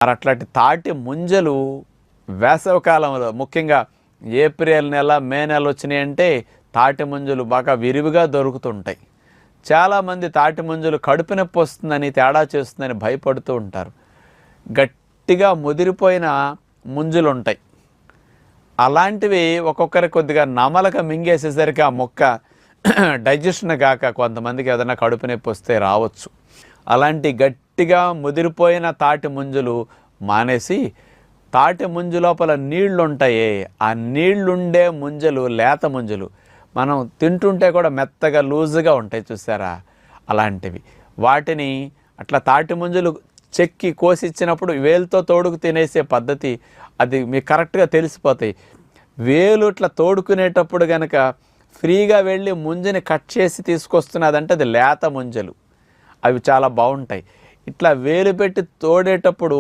మరి అట్లాంటి తాటి ముంజలు వేసవికాలంలో ముఖ్యంగా ఏప్రిల్ నెల మే నెల వచ్చినాయంటే తాటి ముంజలు బాగా విరివిగా దొరుకుతుంటాయి. చాలామంది తాటి ముంజలు కడుపు నొప్పి వస్తుందని తేడా చేస్తుందని భయపడుతూ ఉంటారు. గట్టిగా ముదిరిపోయిన ముంజలు ఉంటాయి. అలాంటివి ఒక్కొక్కరికి కొద్దిగా నమలక మింగేసేసరికి ఆ మొక్క డైజెషన్ కాక కొంతమందికి ఏదైనా కడుపు నొప్పి వస్తే రావచ్చు. అలాంటి గట్టిగా ముదిరిపోయిన తాటి ముంజలు మానేసి తాటి ముంజు లోపల నీళ్లు ఉంటాయి, ఆ నీళ్లుండే ముంజలు లేత ముంజలు మనం తింటుంటే కూడా మెత్తగా లూజుగా ఉంటాయి చూసారా, అలాంటివి వాటిని అట్లా తాటి ముంజలు చెక్కి కోసిచ్చినప్పుడు వేలుతో తోడుకు తినేసే పద్ధతి అది మీకు కరెక్ట్గా తెలిసిపోతాయి. వేలు ఇట్లా తోడుకునేటప్పుడు కనుక ఫ్రీగా వెళ్ళి ముంజని కట్ చేసి తీసుకొస్తున్నదంటే అది లేత ముంజలు, అవి చాలా బాగుంటాయి. ఇట్లా వేలు పెట్టి తోడేటప్పుడు